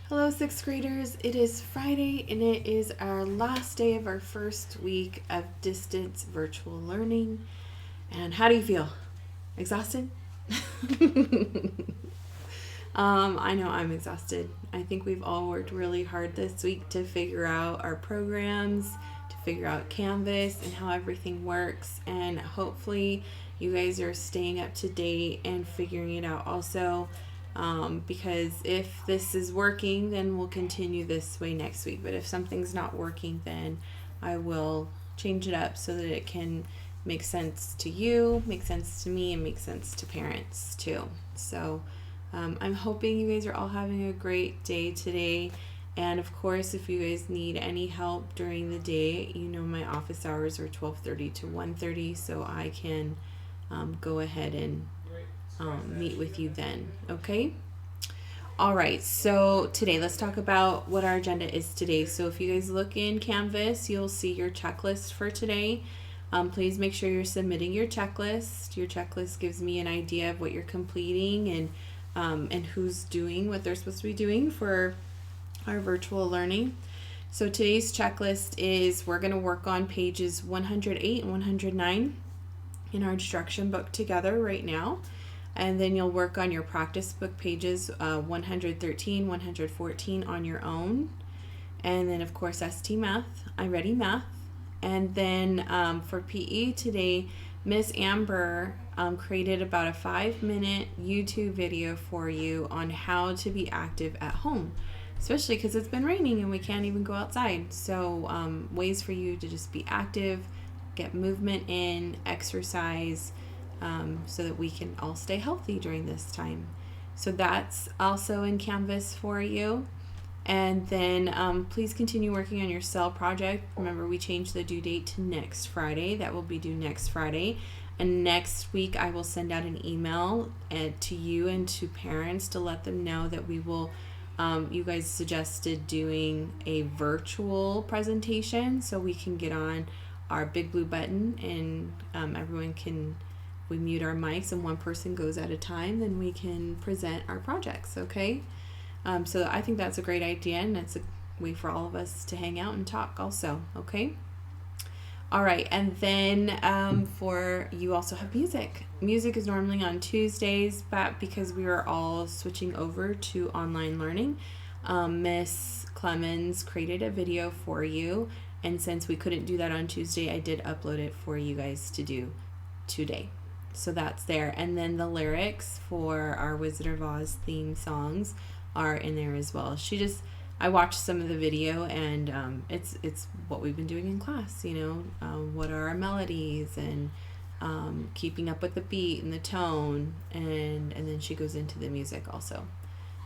Hello, sixth graders. It is Friday and it is our last day of our first week of distance virtual learning. And how do you feel? Exhausted? I know I'm exhausted. I think we've all worked really hard this week to figure out our programs, to figure out Canvas and how everything works. And hopefully, you guys are staying up to date and figuring it out also. Because if this is working, then we'll continue this way next week. But if something's not working, then I will change it up so that it can make sense to you, make sense to me, and make sense to parents too. So I'm hoping you guys are all having a great day today. And of course, if you guys need any help during the day, you know my office hours are 12:30 to 1:30, so I can go ahead and meet with you then. Okay? All right, so today let's talk about what our agenda is today. So if you guys look in Canvas, you'll see your checklist for today. Please make sure you're submitting your checklist. Your checklist gives me an idea of what you're completing and who's doing what they're supposed to be doing for our virtual learning. So today's checklist is we're going to work on pages 108 and 109 in our instruction book together right now. And then you'll work on your practice book pages 113, 114 on your own. And then, of course, ST Math, iReady Math. And then for PE today, Miss Amber created about a 5-minute YouTube video for you on how to be active at home, especially because it's been raining and we can't even go outside. So ways for you to just be active, get movement in, exercise, so that we can all stay healthy during this time. So that's also in Canvas for you. And then please continue working on your cell project. Remember, we changed the due date to next Friday. That will be due next Friday. And next week, I will send out an email to you and to parents to let them know that we will, you guys suggested doing a virtual presentation so we can get on our big blue button and everyone can, we mute our mics and one person goes at a time, then we can present our projects, okay? So I think that's a great idea, and it's a way for all of us to hang out and talk also, okay? All right, and then for you also have music. Music is normally on Tuesdays, but because we are all switching over to online learning, Miss Clemens created a video for you, and since we couldn't do that on Tuesday, I did upload it for you guys to do today. So that's there. And then the lyrics for our Wizard of Oz theme songs are in there as well. I watched some of the video, and it's what we've been doing in class, you know, what are our melodies and keeping up with the beat and the tone, and then she goes into the music also.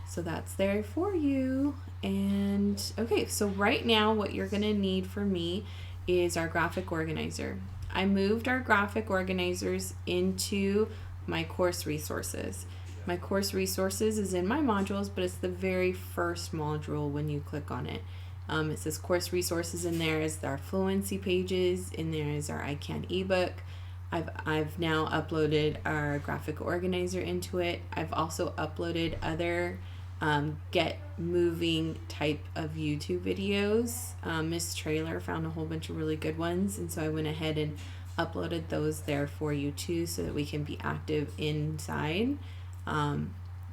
So that's there for you. And okay, so right now what you're gonna need for me is our graphic organizer. I moved our graphic organizers into my course resources. My course resources is in my modules, but it's the very first module when you click on it. It says course resources. In there is our fluency pages. In there is our I Can ebook. I've now uploaded our graphic organizer into it. I've also uploaded other get moving type of YouTube videos. Miss Trailer found a whole bunch of really good ones, and so I went ahead and uploaded those there for you too, so that we can be active inside.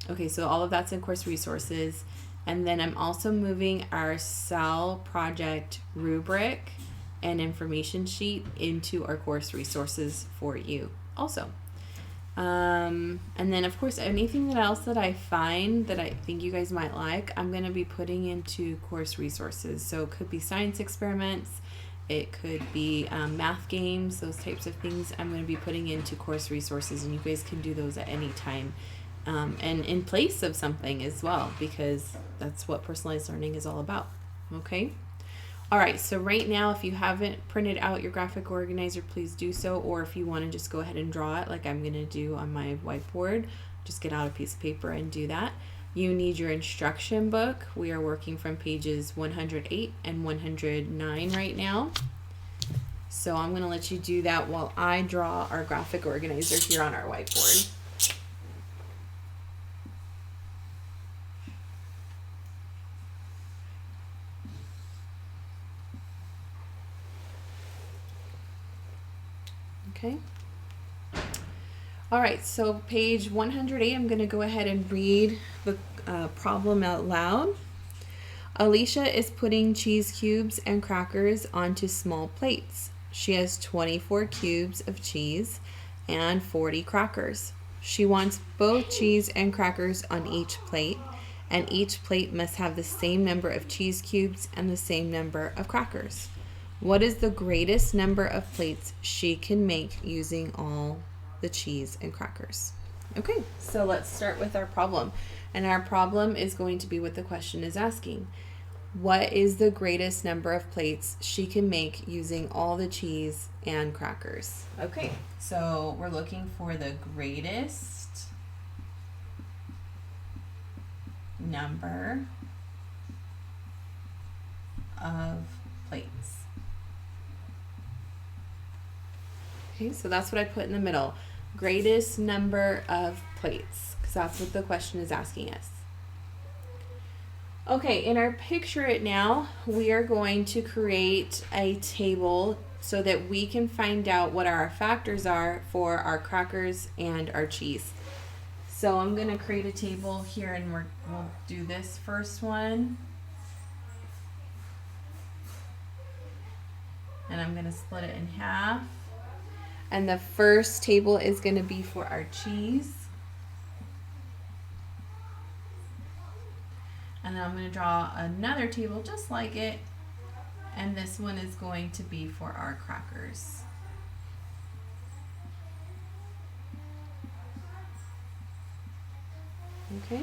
Okay, so all of that's in course resources. And then I'm also moving our cell project rubric and information sheet into our course resources for you also. And then of course anything else that I find that I think you guys might like, I'm going to be putting into course resources. So it could be science experiments, it could be math games, those types of things I'm going to be putting into course resources, and you guys can do those at any time. And in place of something as well, because that's what personalized learning is all about. Okay? All right, so right now, if you haven't printed out your graphic organizer, please do so. Or if you want to just go ahead and draw it like I'm going to do on my whiteboard, just get out a piece of paper and do that. You need your instruction book. We are working from pages 108 and 109 right now. So I'm going to let you do that while I draw our graphic organizer here on our whiteboard. Okay. All right, so page 108, I'm going to go ahead and read the problem out loud. Alicia is putting cheese cubes and crackers onto small plates. She has 24 cubes of cheese and 40 crackers. She wants both cheese and crackers on each plate, and each plate must have the same number of cheese cubes and the same number of crackers. What is the greatest number of plates she can make using all the cheese and crackers? Okay, so let's start with our problem. And our problem is going to be what the question is asking. What is the greatest number of plates she can make using all the cheese and crackers? Okay, so we're looking for the greatest number of plates. Okay, so that's what I put in the middle. Greatest number of plates, because that's what the question is asking us. Okay, in our picture it now, we are going to create a table so that we can find out what our factors are for our crackers and our cheese. So I'm going to create a table here, and we'll do this first one. And I'm going to split it in half. And the first table is going to be for our cheese. And then I'm going to draw another table just like it. And this one is going to be for our crackers. Okay.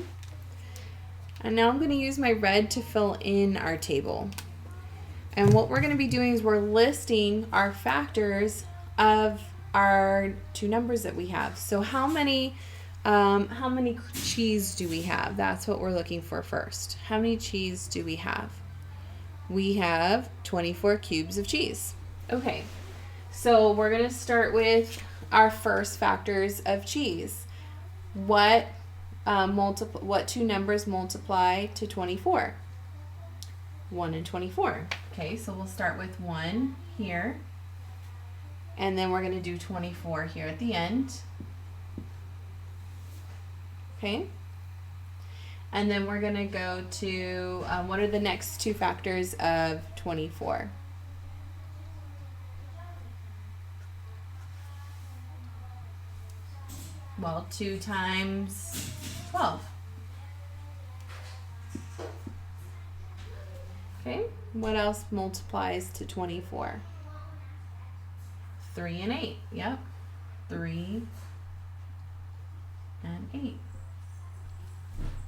And now I'm going to use my red to fill in our table. And what we're going to be doing is we're listing our factors of our two numbers that we have. So how many cheese do we have? That's what we're looking for first. How many cheese do we have? We have 24 cubes of cheese. Okay, so we're going to start with our first factors of cheese. What two numbers multiply to 24? 1 and 24. Okay, so we'll start with 1 here. And then we're going to do 24 here at the end. Okay. And then we're going to go to, what are the next two factors of 24? Well, 2 times 12. Okay. What else multiplies to 24? 3 and 8. Yep. 3 and 8.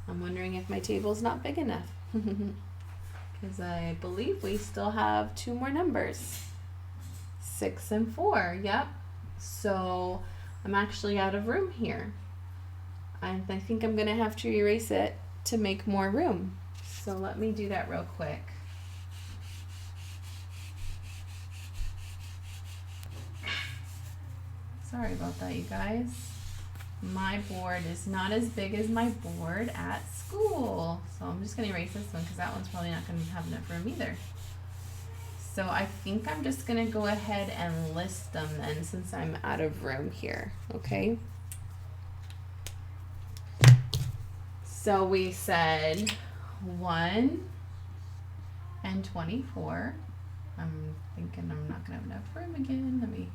I'm wondering if my table's not big enough. Because I believe we still have 2 more numbers. 6 and 4. Yep. So I'm actually out of room here. And I think I'm going to have to erase it to make more room. So let me do that real quick. Sorry about that, you guys. My board is not as big as my board at school. So I'm just going to erase this one because that one's probably not going to have enough room either. So I think I'm just going to go ahead and list them then since I'm out of room here. Okay. So we said 1 and 24. I'm thinking I'm not going to have enough room again. Let me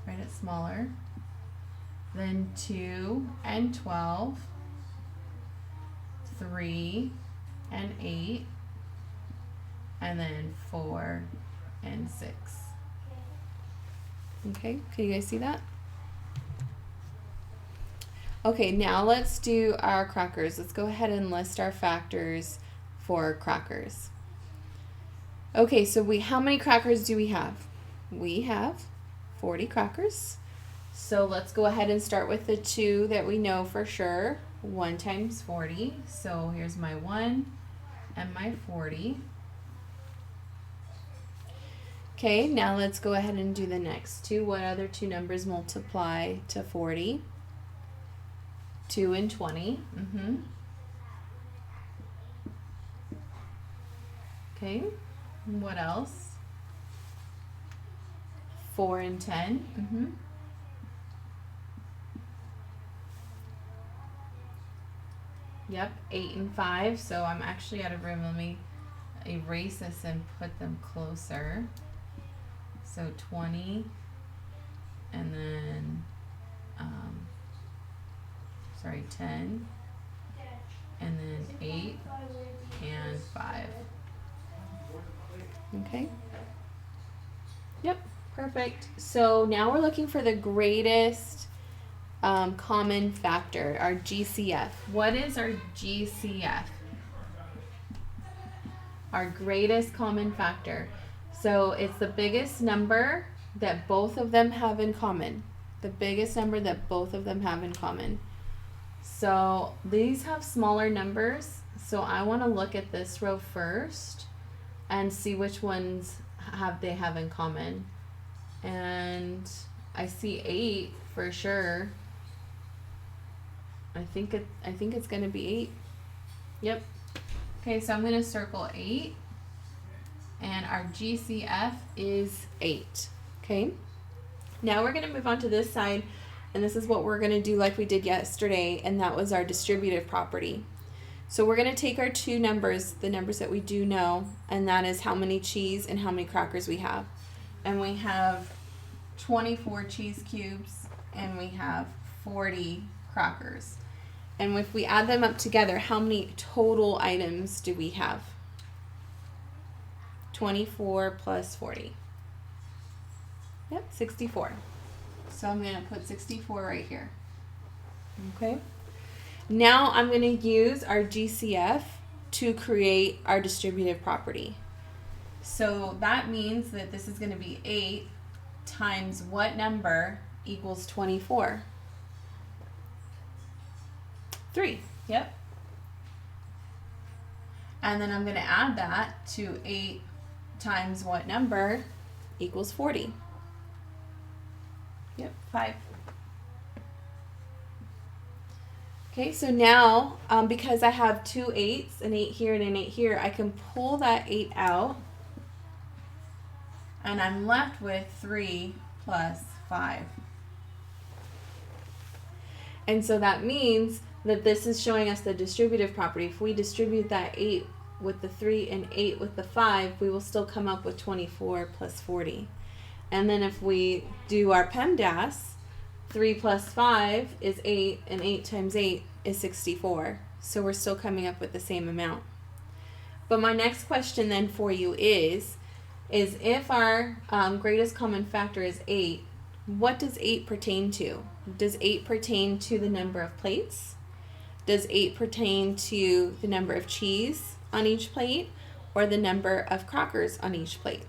write it smaller. Then 2 and 12, 3 and 8, and then 4 and 6. Okay, can you guys see that? Okay, now let's do our crackers. Let's go ahead and list our factors for crackers. Okay, so how many crackers do we have? We have 40 crackers. So let's go ahead and start with the 2 that we know for sure. 1 times 40. So here's my 1 and my 40. Okay, now let's go ahead and do the next 2. What other 2 numbers multiply to 40? 2 and 20. Okay, what else? 4 and 10. Yep, 8 and 5. So I'm actually out of room. Let me erase this and put them closer. So 20, and then, 10, and then 8 and 5. Okay. Yep, perfect. So now we're looking for the greatest common factor, our GCF. What is our GCF? Our greatest common factor. So it's the biggest number that both of them have in common. The biggest number that both of them have in common. So these have smaller numbers. So I want to look at this row first and see which ones they have in common. And I see 8 for sure. I think it's going to be 8. Yep. Okay, so I'm going to circle 8. And our GCF is 8. Okay. Now we're going to move on to this side, and this is what we're going to do like we did yesterday, and that was our distributive property. So we're going to take our two numbers, the numbers that we do know, and that is how many cheese and how many crackers we have. And we have 24 cheese cubes, and we have 40 crackers. And if we add them up together, how many total items do we have? 24 plus 40. Yep, 64. So I'm going to put 64 right here. Okay. Now I'm going to use our GCF to create our distributive property. So that means that this is going to be 8 times what number equals 24? 3. Yep. And then I'm going to add that to 8 times what number equals 40? Yep, 5. Okay, so now because I have 2 8s, an 8 here and an 8 here, I can pull that 8 out, and I'm left with 3 plus 5. And so that means that this is showing us the distributive property. If we distribute that 8 with the 3 and 8 with the 5, we will still come up with 24 plus 40. And then if we do our PEMDAS, 3 plus 5 is 8, and 8 times 8 is 64. So we're still coming up with the same amount. But my next question then for you is if our greatest common factor is 8, what does 8 pertain to? Does 8 pertain to the number of plates? Does 8 pertain to the number of cheese on each plate, or the number of crackers on each plate?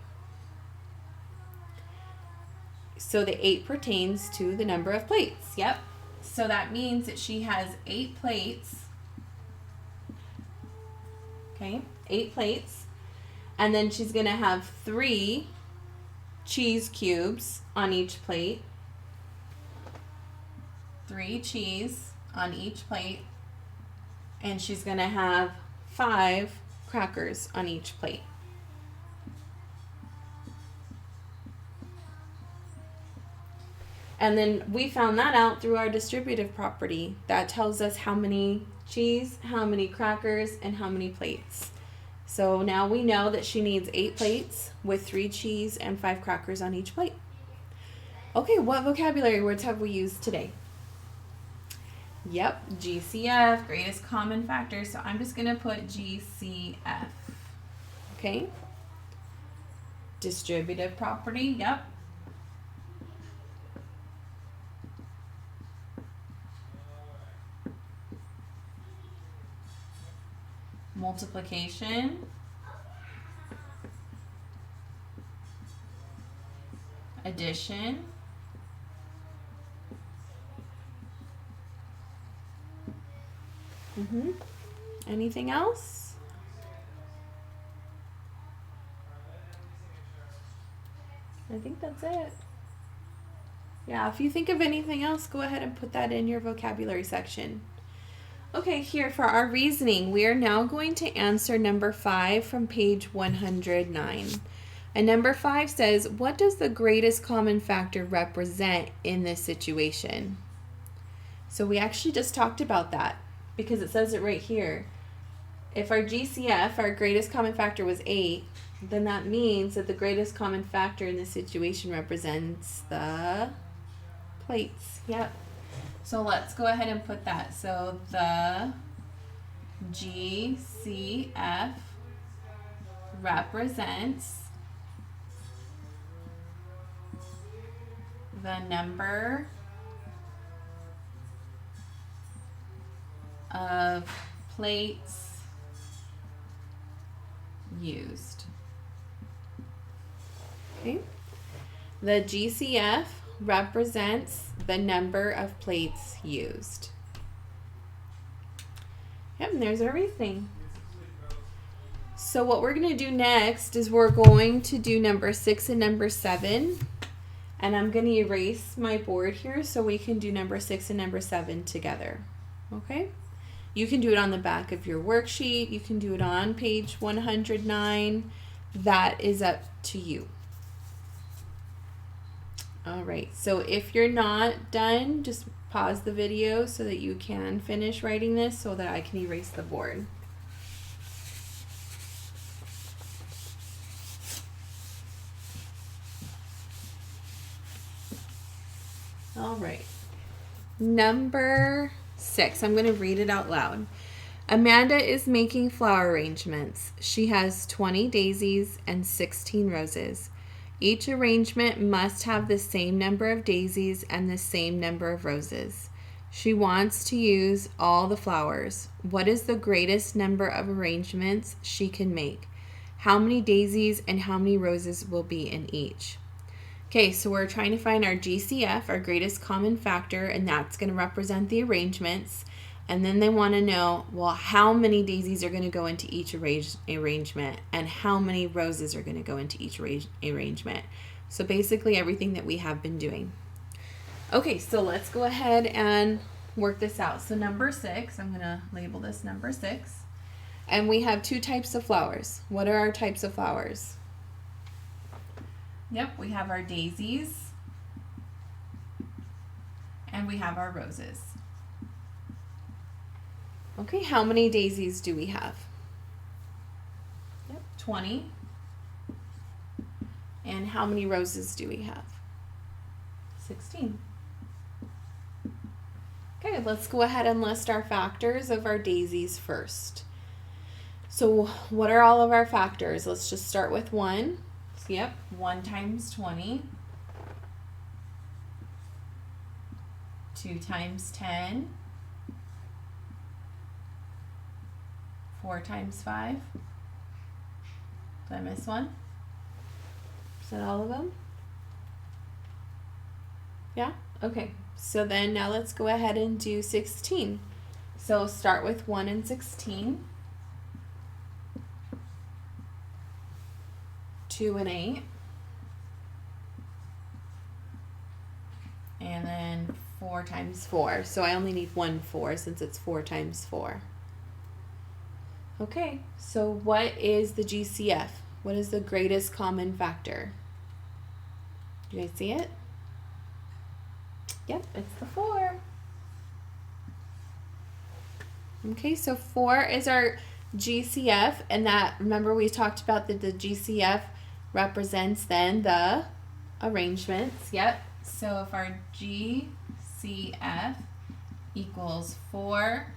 So the 8 pertains to the number of plates. Yep. So that means that she has 8 plates. Okay, 8 plates. And then she's going to have 3 cheese cubes on each plate. 3 cheese on each plate. And she's going to have 5 crackers on each plate. And then we found that out through our distributive property. That tells us how many cheese, how many crackers, and how many plates. So now we know that she needs 8 plates with 3 cheese and 5 crackers on each plate. Okay, what vocabulary words have we used today? Yep, GCF, greatest common factor. So I'm just going to put GCF. Okay. Distributive property, yep. Multiplication. Addition. Anything else? I think that's it. Yeah, if you think of anything else, go ahead and put that in your vocabulary section. Okay, here for our reasoning, we are now going to answer number 5 from page 109. And number 5 says, what does the greatest common factor represent in this situation? So we actually just talked about that. because it says it right here. If our GCF, our greatest common factor, was 8, then that means that the greatest common factor in this situation represents the plates. Yep. So let's go ahead and put that. So the GCF represents the number of plates used. Okay. The GCF represents the number of plates used. Yep, and there's everything. So what we're going to do next is we're going to do number 6 and number 7. And I'm going to erase my board here so we can do number 6 and number 7 together. Okay? You can do it on the back of your worksheet. You can do it on page 109. That is up to you. All right, so if you're not done, just pause the video so that you can finish writing this so that I can erase the board. All right, number 6, I'm going to read it out loud. Amanda is making flower arrangements. She has 20 daisies and 16 roses. Each arrangement must have the same number of daisies and the same number of roses. She wants to use all the flowers. What is the greatest number of arrangements she can make? How many daisies and how many roses will be in each? Okay, so we're trying to find our GCF, our greatest common factor, and that's going to represent the arrangements. And then they want to know, well, how many daisies are going to go into each arrangement and how many roses are going to go into each arrangement. So basically everything that we have been doing. Okay, so let's go ahead and work this out. So number 6, I'm going to label this number 6. And we have 2 types of flowers. What are our types of flowers? Yep, we have our daisies and we have our roses. Okay, how many daisies do we have? Yep, 20. And how many roses do we have? 16. Okay, let's go ahead and list our factors of our daisies first. So what are all of our factors? Let's just start with 1. So, yep, 1 times 20. 2 times 10. 4 times 5. Did I miss one? Is that all of them? Yeah? Okay. So then now let's go ahead and do 16. So start with 1 and 16. 2 and 8. And then 4 times 4. So I only need 1 4 since it's 4 times 4. Okay, so what is the GCF? What is the greatest common factor? Do you guys see it? Yep, it's the 4. Okay, so 4 is our GCF, and that, remember we talked about that the GCF represents then the arrangements. Yep, so if our GCF equals 4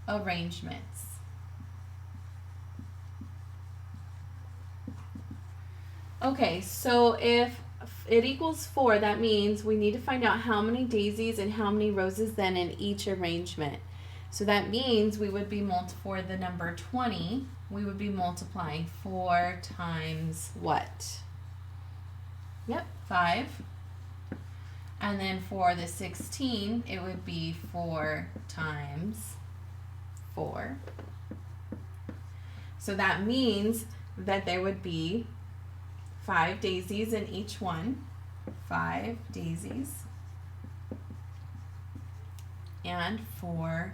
arrangements. Okay, so if it equals 4, that means we need to find out how many daisies and how many roses then in each arrangement. So that means we would be for the number 20, we would be multiplying 4 times what? Yep, 5. And then for the 16, it would be 4 times 4. So that means that there would be 5 daisies in each one. 5 daisies. And 4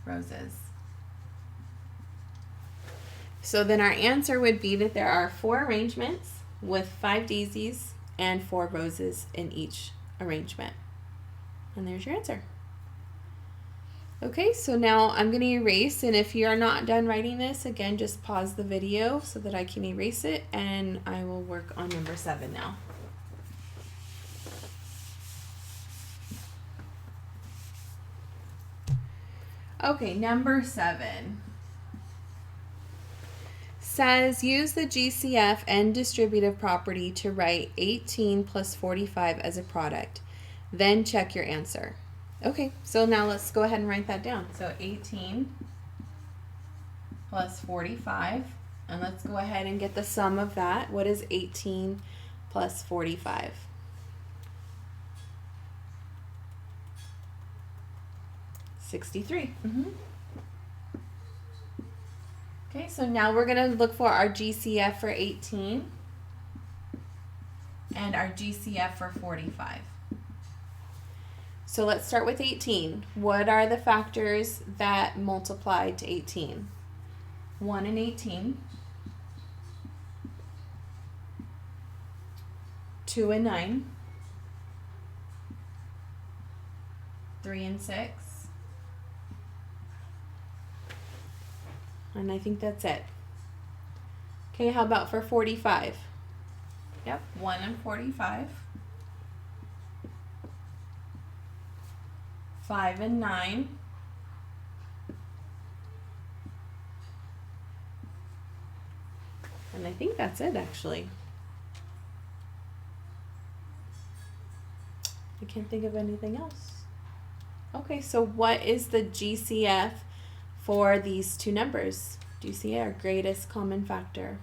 roses. So then our answer would be that there are 4 arrangements with 5 daisies and 4 roses in each arrangement. And there's your answer. Okay, so now I'm going to erase, and if you're not done writing this, again, just pause the video so that I can erase it, and I will work on number 7 now. Okay, number 7 says use the GCF and distributive property to write 18 plus 45 as a product. Then check your answer. Okay, so now let's go ahead and write that down. So 18 plus 45, and let's go ahead and get the sum of that. What is 18 plus 45? $63. Okay, so now we're going to look for our GCF for 18 and our GCF for 45. So let's start with 18. What are the factors that multiply to 18? 1 and 18, 2 and 9, 3 and 6, and I think that's it. Okay, how about for 45? Yep, 1 and 45, 5 and 9, and I think that's it actually. I can't think of anything else. Okay, so what is the GCF for these two numbers? Do you see our greatest common factor?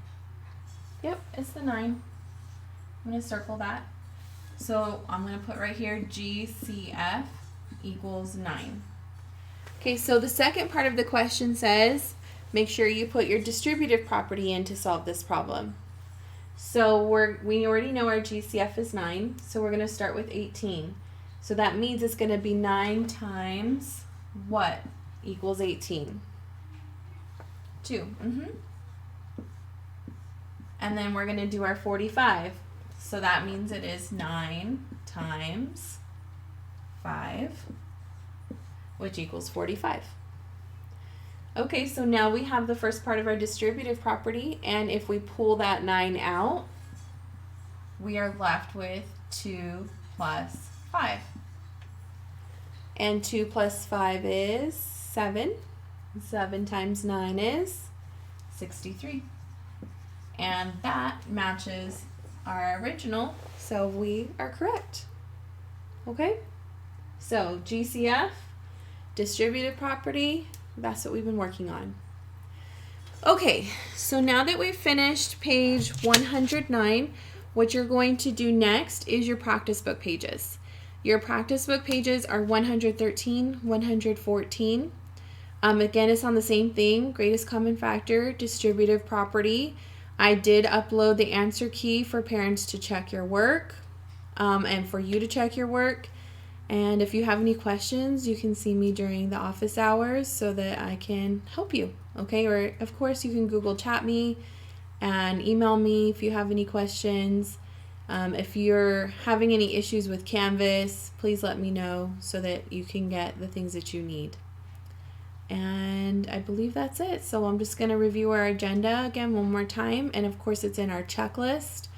Yep, it's the 9. I'm going to circle that. So I'm going to put right here GCF equals 9. Okay, so the second part of the question says make sure you put your distributive property in to solve this problem. So we already know our GCF is 9, so we're going to start with 18. So that means it's going to be 9 times what equals 18? 2. And then we're going to do our 45. So that means it is 9 times 5, which equals 45. Okay, so now we have the first part of our distributive property, and if we pull that 9 out, we are left with 2 plus 5. And 2 plus 5 is 7. 7 times 9 is 63. And that matches our original, so we are correct. Okay? So GCF, distributive property, that's what we've been working on. Okay, so now that we've finished page 109, what you're going to do next is your practice book pages. Your practice book pages are 113, 114. Again, it's on the same thing, greatest common factor, distributive property. I did upload the answer key for parents to check your work and for you to check your work. And if you have any questions, you can see me during the office hours so that I can help you, okay? Or, of course, you can Google chat me and email me if you have any questions. If you're having any issues with Canvas, please let me know so that you can get the things that you need. And I believe that's it. So I'm just going to review our agenda again one more time. And, of course, it's in our checklist.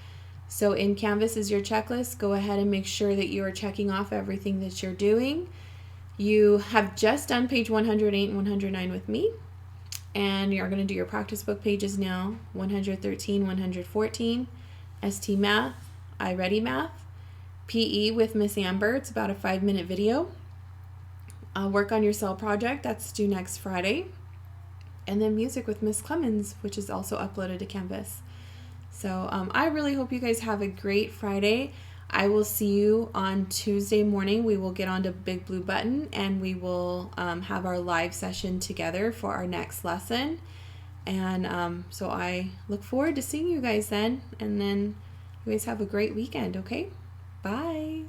So in Canvas is your checklist. Go ahead and make sure that you are checking off everything that you're doing. You have just done page 108 and 109 with me. And you're going to do your practice book pages now, 113, 114, ST Math, iReady Math, PE with Miss Amber. It's about a 5-minute video. Work on your cell project. That's due next Friday. And then music with Miss Clemens, which is also uploaded to Canvas. So I really hope you guys have a great Friday. I will see you on Tuesday morning. We will get on to Big Blue Button and we will have our live session together for our next lesson. And so I look forward to seeing you guys then. And then you guys have a great weekend, okay? Bye.